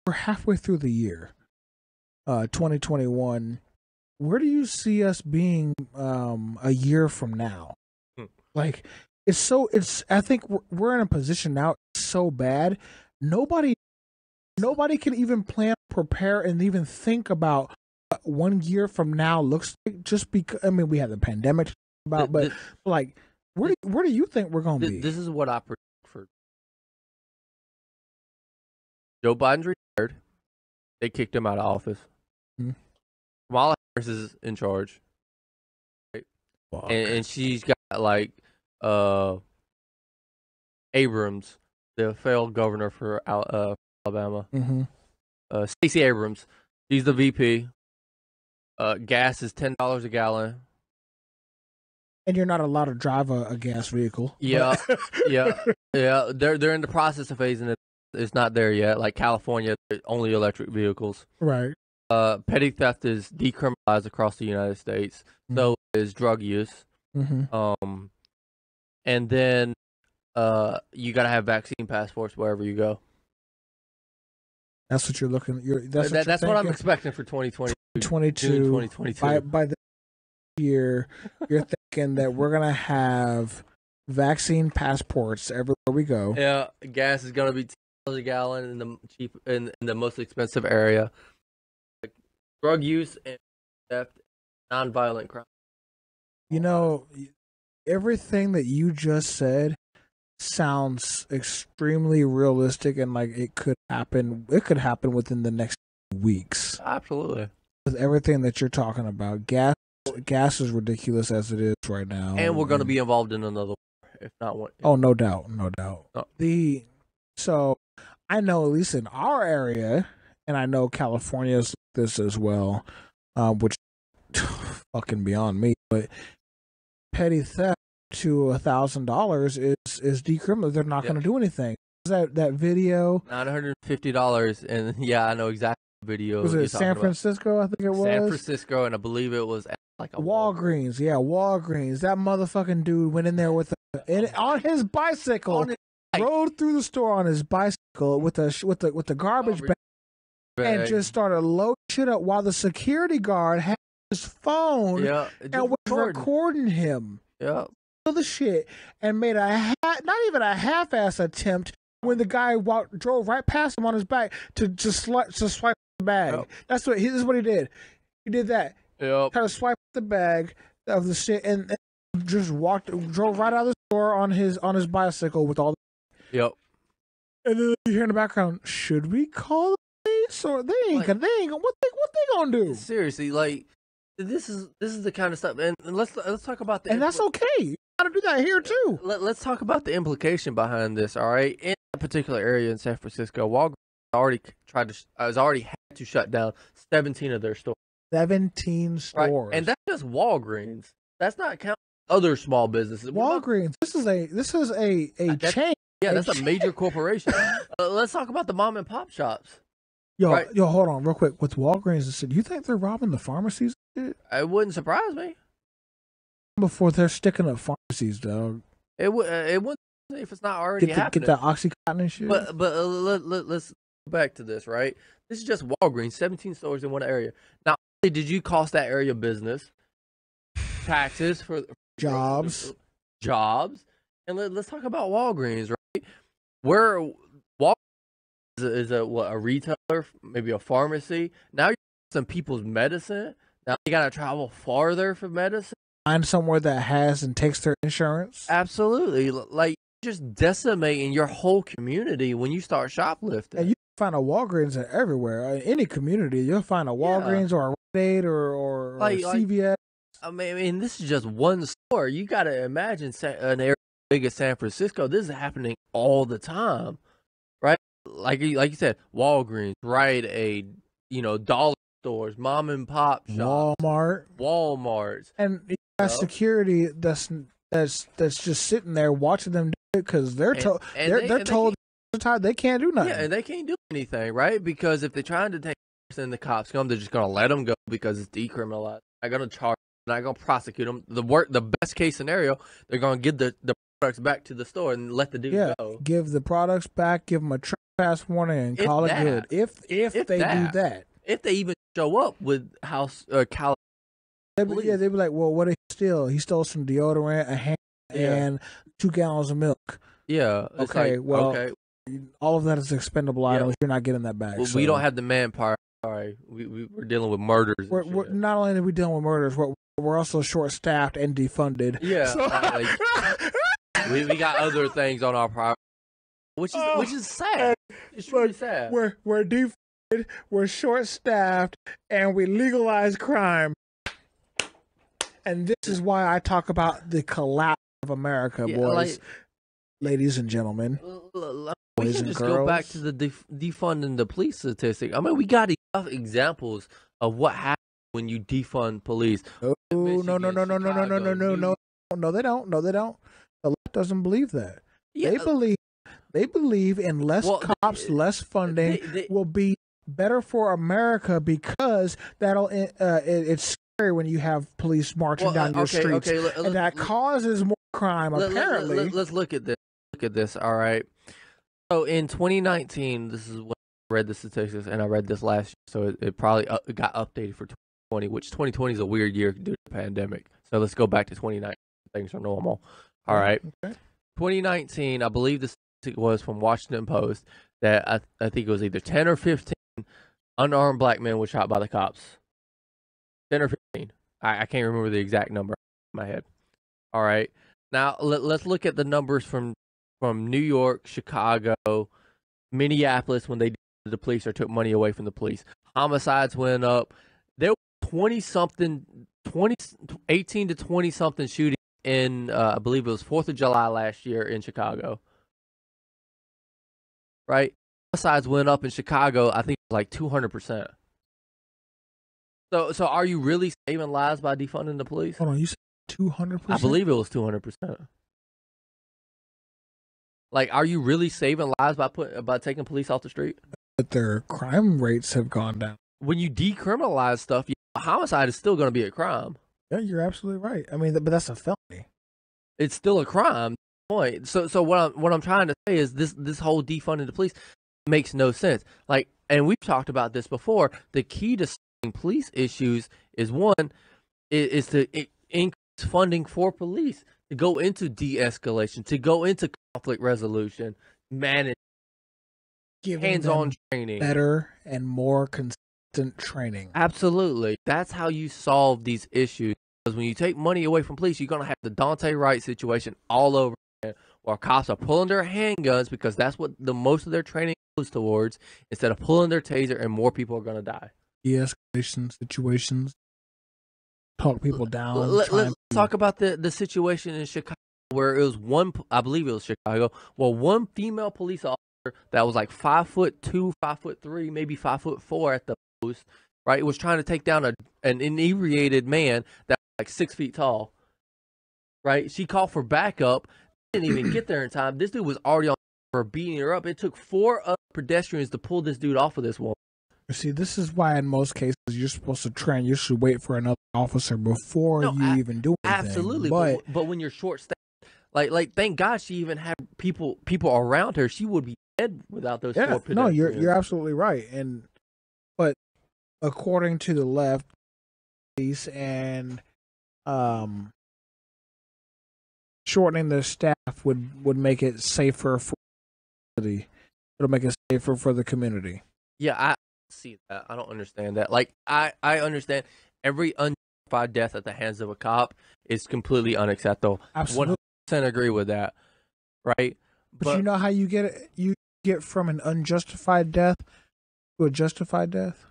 we're halfway through the year, 2021. Where do you see us being a year from now? Like, I think we're in a position now. It's so bad. Nobody can even plan, prepare, and even think about what 1 year from now looks like. Just because, I mean, we have the pandemic to talk about, but like, where do you think we're going to be? This is what I predict for. Joe Biden's retired. They kicked him out of office. Mm-hmm. Kamala Harris is in charge, right? And she's got like Abrams, the failed governor for Alabama. Mm-hmm. Stacey Abrams, she's the VP. Gas is $10 a gallon. And you're not allowed to drive a gas vehicle. Yeah, yeah. They're in the process of phasing it. It's not there yet. Like California, only electric vehicles. Right. Petty theft is decriminalized across the United States. Mm-hmm. So is drug use. Mm-hmm. And then you gotta have vaccine passports wherever you go. That's what you're looking. That's what I'm expecting for 2020. 2022. By the year, you're thinking that we're gonna have vaccine passports everywhere we go. Yeah, gas is gonna be $10 a gallon in the most expensive area. Like, drug use and theft, nonviolent crime. You know, everything that you just said sounds extremely realistic, and like it could happen. It could happen within the next weeks. Absolutely. With everything that you're talking about, gas is ridiculous as it is right now, and we're going to be involved in another war, if not one. Oh, no doubt. So I know, at least in our area, and I know California's like this as well, which fucking beyond me, but petty theft to $1,000 is decriminalized. They're not going to do anything. That video? $950, and yeah, I know exactly what video. Was it San Francisco? I think it was San Francisco, and I believe it was at like a Walgreens. Yeah, Walgreens. That motherfucking dude went in there with on his bicycle, rode through the store on his bicycle with the garbage bag, and just started loading shit up while the security guard had his phone and was recording him. Yeah. The shit, and made not even a half-ass attempt when the guy drove right past him on his back to swipe the bag. Yep. This is what he did. He did that. Yep. Kind of swiped the bag of the shit and just drove right out of the store on his bicycle with all. Yep. And then you hear in the background, should we call the police or they ain't what they gonna do? Seriously, like this is the kind of stuff, and let's talk about the. And that's okay. You gotta do that here too. Let's talk about the implication behind this. All right, in that particular area in San Francisco, Walgreens already had to shut down 17 of their stores. 17 stores, right? And that's just Walgreens. That's not counting other small businesses. Walgreens. This is a chain. Yeah, that's a major corporation. Let's talk about the mom and pop shops. Yo, hold on real quick. With Walgreens, do you think they're robbing the pharmacies? It wouldn't surprise me. Before they're sticking up pharmacies, dog. It wouldn't if it's not already happening. Get that OxyContin and shit. But let's go back to this, right? This is just Walgreens, 17 stores in one area. Not only did you cost that area business, taxes for jobs, and let's talk about Walgreens, right? Where Walgreens is a retailer, maybe a pharmacy. Now you're some people's medicine. Now you gotta travel farther for medicine. Find somewhere that has and takes their insurance. Absolutely, like just decimating your whole community when you start shoplifting. And you can find a Walgreens everywhere. In any community, you'll find a Walgreens or a Rite Aid or CVS. I mean, this is just one store. You got to imagine an area big as San Francisco. This is happening all the time, right? Like you said, Walgreens, Rite Aid, dollar stores, mom and pop shops, Walmarts, and you got security that's just sitting there watching them do it because they're told they can't do nothing. Yeah, and they can't do anything, right? Because if they're trying to take and the cops come, they're just gonna let them go because it's decriminalized. They're gonna charge. They're not gonna prosecute them. The best case scenario, they're gonna give the products back to the store and let the dude go. Give the products back. Give them a pass warning and call it good. If they do that. If they even show up with house California police. They'd be like, well, what did he steal? He stole some deodorant, a hand, and 2 gallons of milk. Yeah. Okay, all of that is expendable items. You're not getting that back. Well, we don't have the manpower. Sorry, we're dealing with murders. We're not only are we dealing with murders, we're also short-staffed and defunded. Yeah, so, we got other things on our priority, which is sad. It's really sad. We're defunded, we're short-staffed, and we legalize crime. And this is why I talk about the collapse of America, boys, ladies and gentlemen. We can just go back to the defunding the police statistic. I mean, we got enough examples of what happens when you defund police. No, they don't. The left doesn't believe that. Yeah. They believe in less cops, less funding will be better for America because that'll it's scary when you have police marching down your streets, and that causes more crime. Apparently, let's look at this. Look at this. All right. So in 2019, this is when I read the statistics, and I read this last year, so it probably got updated for 2020, which 2020 is a weird year due to the pandemic. So let's go back to 2019. Things are normal. All right. Okay. 2019, I believe the statistic was from Washington Post that I think it was either 10 or 15 unarmed black men were shot by the cops. 10 or 15. I can't remember the exact number in my head. All right. Now, let's look at the numbers from New York, Chicago, Minneapolis when they did the police or took money away from the police. Homicides went up. There were 18 to 20-something shootings in, I believe it was 4th of July last year in Chicago. Right? Homicides went up in Chicago, I think, like 200%. So are you really saving lives by defunding the police? Hold on, you said 200%? I believe it was 200%. Like, are you really saving lives by taking police off the street? But their crime rates have gone down. When you decriminalize stuff, homicide is still going to be a crime. Yeah, you're absolutely right. I mean, but that's a felony. It's still a crime. Point. So what I'm trying to say is this whole defunding the police makes no sense. Like, and we've talked about this before. The key to solving police issues is to increase funding for police, to go into de-escalation, to go into conflict resolution, manage, hands-on training, better and more consistent training. Absolutely, that's how you solve these issues. Because when you take money away from police, you're gonna have the Dante Wright situation all over again, where cops are pulling their handguns because that's what most of their training goes towards, instead of pulling their taser, and more people are gonna die. De-escalation situations. Talk people down. Let's talk about the situation in Chicago where it was I believe it was Chicago, one female police officer that was like 5'2", 5'3", maybe 5'4" at the most, right? It was trying to take down an inebriated man that was like 6 feet tall, right? She called for backup, didn't even get there in time. This dude was already on her, beating her up. It took 4 other pedestrians to pull this dude off of this woman. See, this is why in most cases you're supposed to train. You should wait for another officer before you even do anything. Absolutely, but when you're short-staffed, like thank God she even had people around her. She would be dead without those 4 pedestrians. No, you're absolutely right. But according to the left, police and shortening their staff would make it safer for the city. It'll make it safer for the community. Yeah, I see that. I don't understand that. Like, I understand every unjustified death at the hands of a cop is completely unacceptable. Absolutely. 100% agree with that, right? But you know how you get it? You get from an unjustified death to a justified death?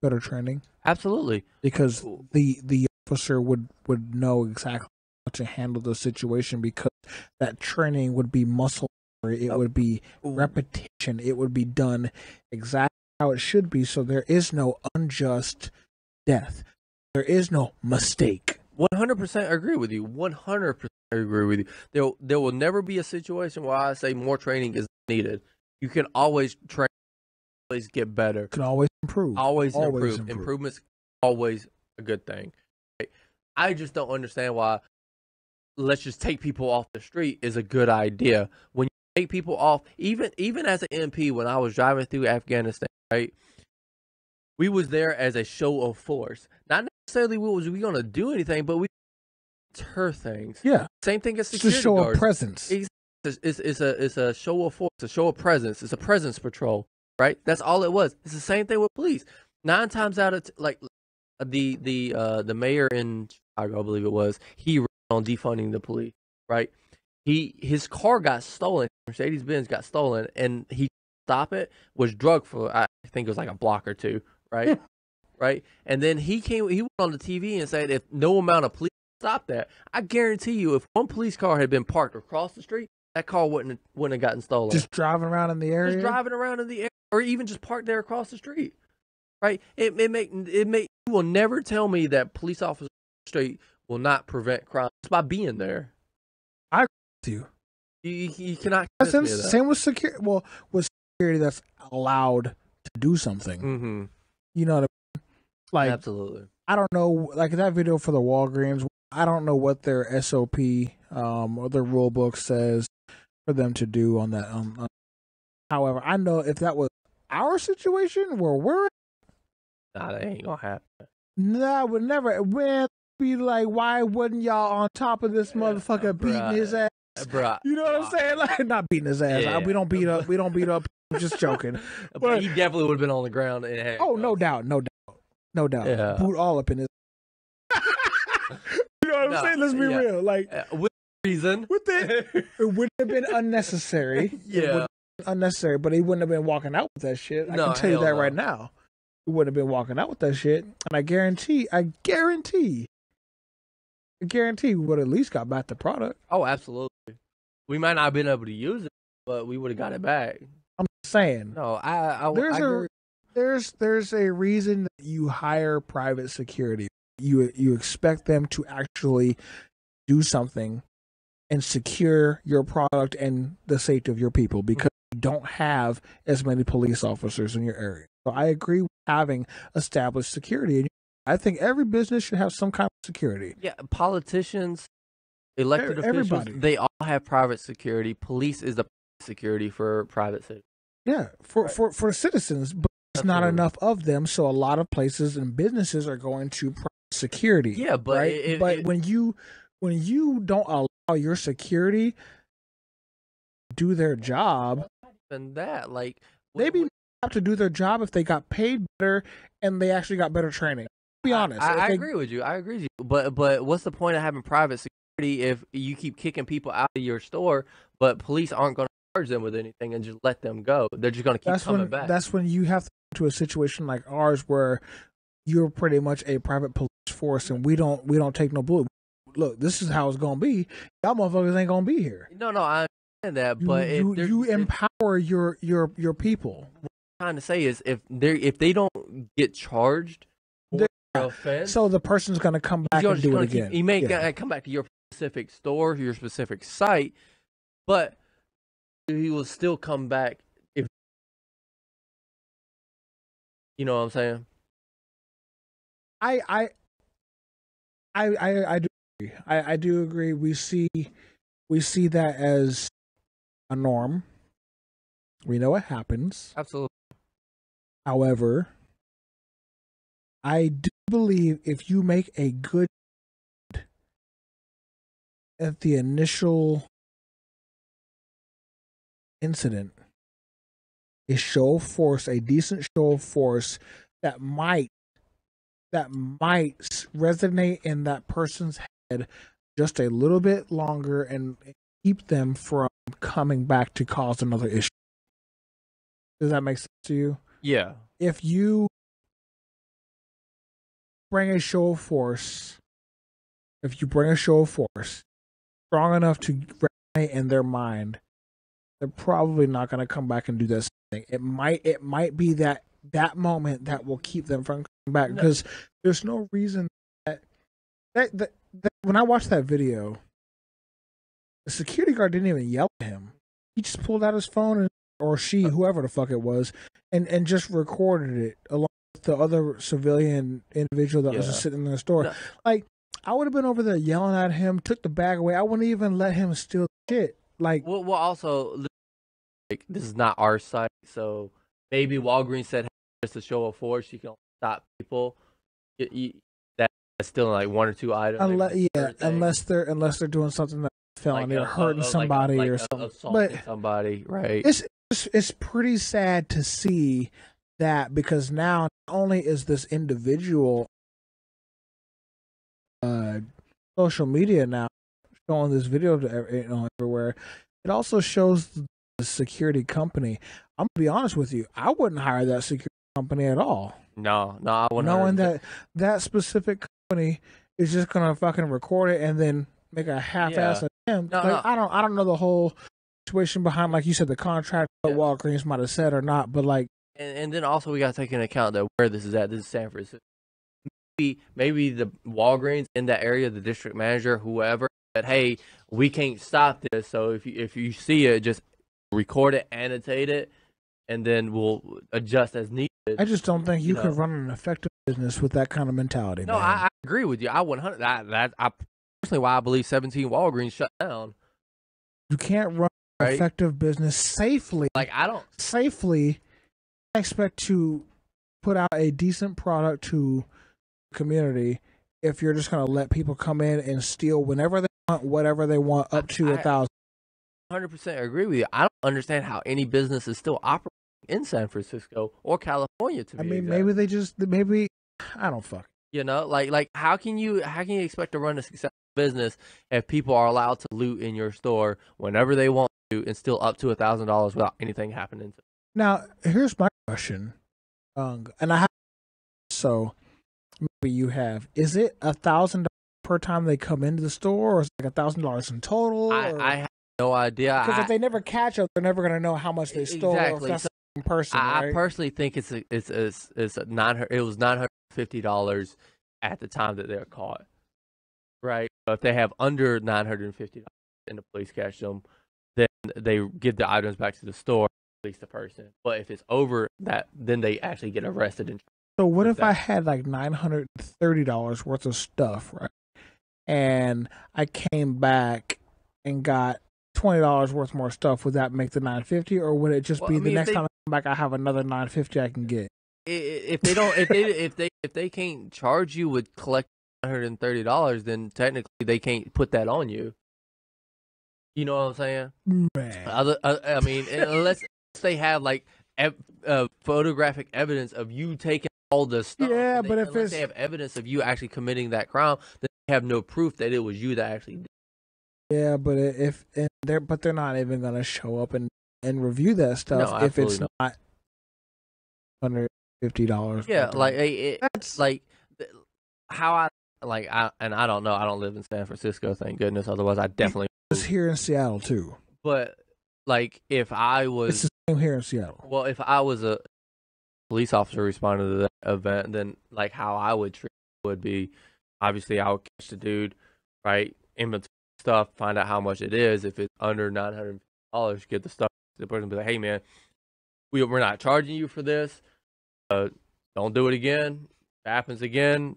Better training. Absolutely. Because the officer would know exactly how to handle the situation, because that training would be muscle memory. It would be repetition. It would be done exactly how it should be, so there is no unjust death. There is no mistake. 100% agree with you. 100% agree with you. There will never be a situation where I say more training is needed. You can always train, always get better. You can always improve. Always improve. Improvement's always a good thing. I just don't understand why let's just take people off the street is a good idea when you take people off. Even as an MP, when I was driving through Afghanistan, right, we was there as a show of force. Not necessarily was we gonna do anything, but we deter things. Yeah, same thing as it's security a show guards. of presence. It's a show of force, a show of presence. It's a presence patrol, right? That's all it was. It's the same thing with police. 9 times out of like the mayor in Chicago, I believe it was, he ran on defunding the police, right? His car got stolen. Mercedes-Benz got stolen, and he stopped it. Was drugged for I think it was like a block or two, right? Right, and then he went on the TV and said if no amount of police stopped that, I guarantee you, if one police car had been parked across the street, that car wouldn't have gotten stolen. Just driving around in the area, or even just parked there across the street, right? It you will never tell me that police officers on the street will not prevent crime just by being there. I agree with You cannot. Same with security. Well, with security that's allowed to do something. Mm-hmm. You know what I mean? Like, absolutely. I don't know, like that video for the Walgreens. I don't know what their SOP or their rule book says for them to do on that. However, I know if that was our situation where we're, nah, that ain't gonna happen. Nah, would never. Man, be like, why wouldn't y'all on top of this motherfucker beating his ass? Bruh. You know what I'm saying? Like, not beating his ass. Yeah. We don't beat up. I'm just joking. But he definitely would have been on the ground. Oh, no doubt. Yeah. Boot all up in his. You know what I'm saying? Let's be real. Like, with reason, it wouldn't have been unnecessary. Yeah, unnecessary, but he wouldn't have been walking out with that shit. I can tell you that right now. He wouldn't have been walking out with that shit, and I guarantee, we would have at least got back the product. Oh, absolutely. We might not have been able to use it, but we would have got it back. I'm saying. No, there's a reason that you hire private security. You expect them to actually do something and secure your product and the safety of your people because you don't have as many police officers in your area. So I agree with having established security. I think every business should have some kind of security. Yeah, politicians, elected officials, they all have private security. Police is the security for private citizens. Yeah, for citizens, but it's not enough of them. So a lot of places and businesses are going to private security. Yeah, but right? When you don't allow your security to do their job, and that maybe have to do their job if they got paid better and they actually got better training. Be honest. I agree with you. But what's the point of having private security if you keep kicking people out of your store, but police aren't going to charge them with anything and just let them go? They're just going to keep coming back. That's when you have to go to a situation like ours where you're pretty much a private police force and we don't take no blue. Look, this is how it's going to be. Y'all motherfuckers ain't going to be here. No, I understand that, but you empower your people. What I'm trying to say is if they don't get charged for their offense, so the person's going to come back and do it again. He may come back to your specific store, your specific site, but he will still come back if you know what I'm saying. I do agree. I do agree. We see that as a norm. We know it happens. Absolutely. However, I do believe if you make a good at the initial incident, a show of force, a decent show of force that might resonate in that person's head just a little bit longer and keep them from coming back to cause another issue. Does that make sense to you? Yeah. If you bring a show of force, strong enough to resonate in their mind, they're probably not going to come back and do this thing. It might be that moment that will keep them from coming back because there's no reason that when I watched that video, the security guard didn't even yell at him. He just pulled out his phone or she, whoever the fuck it was, and just recorded it along with the other civilian individual that was just sitting in the store. No. Like, I would have been over there yelling at him, took the bag away. I wouldn't even let him steal shit. Like, well, also like, this is not our site. So maybe Walgreens said, hey, just a show of force, you can stop people. That's still like one or two items. Unless they're doing something that's felony or hurting somebody or something. Assaulting somebody, right? It's pretty sad to see that, because now not only is this individual social media now showing this video to everywhere, it also shows the security company. I'm gonna be honest with you, I wouldn't hire that security company at all. No, I wouldn't. Knowing that specific company is just gonna fucking record it and then make a half-ass attempt. I don't know the whole situation behind, like you said, the contract, what Walgreens might have said or not, but like, and then also we got to take into account that where this is at. This is San Francisco. Maybe the Walgreens in that area, the district manager, whoever, said, hey, we can't stop this. So if you see it, just record it, annotate it, and then we'll adjust as needed. I just don't think you could run an effective business with that kind of mentality. No, I agree with you. I 100. I personally why I believe 17 Walgreens shut down. You can't run an effective business safely. Like, I don't safely expect to put out a decent product to the community if you're just going to let people come in and steal whenever they want, whatever they want, up to 1,000. 100% agree with you. I don't understand how any business is still operating in San Francisco or California. To me, maybe I don't fuck. Like how can you expect to run a successful business if people are allowed to loot in your store whenever they want to and still up to $1,000 without anything happening? Now, here's my question, and I have, so maybe you have. Is it $1,000 per time they come into the store, or is it like $1,000 in total? I have no idea. Because if they never catch them, they're never going to know how much they stole. Exactly. Or if that's the person, I personally think it's $900. It was $950 at the time that they're caught. Right. But if they have under $950 and the police catch them, then they give the items back to the store, release the person. But if it's over that, then they actually get arrested. So what if I had like $930 worth of stuff, right? And I came back and got $20 worth more stuff. Would that make the $950, or would it just be the next time I come back I have another $950 I can get? If they don't, if they can't charge you with collecting $130, then technically they can't put that on you. You know what I'm saying? Man. I mean, unless they have like photographic evidence of you taking all the stuff. Yeah, but if they have evidence of you actually committing that crime, then they have no proof that it was you that actually did. Yeah, but they're not even gonna show up and review that stuff if it's not $150. Yeah, like that's like how I don't know. I don't live in San Francisco, thank goodness. Otherwise, I definitely it's here in Seattle too. But like, if I was, it's the same here in Seattle. Well, if I was a police officer responding to that event, then like how I would treat it would be, obviously I would catch the dude, right, inventory stuff, find out how much it is. If it's under $950, get the stuff. The person will be like, hey man, we're not charging you for this. Don't do it again. If it happens again,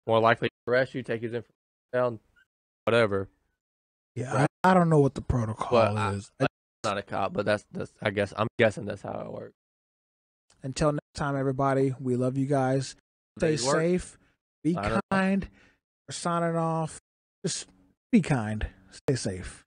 more likely to arrest you, take his information down, whatever. Yeah, right? I don't know what the protocol is. I'm not a cop, but that's I'm guessing that's how it works. Until next time, everybody, we love you guys. Stay safe. Be kind. We're signing off. Just be kind. Stay safe.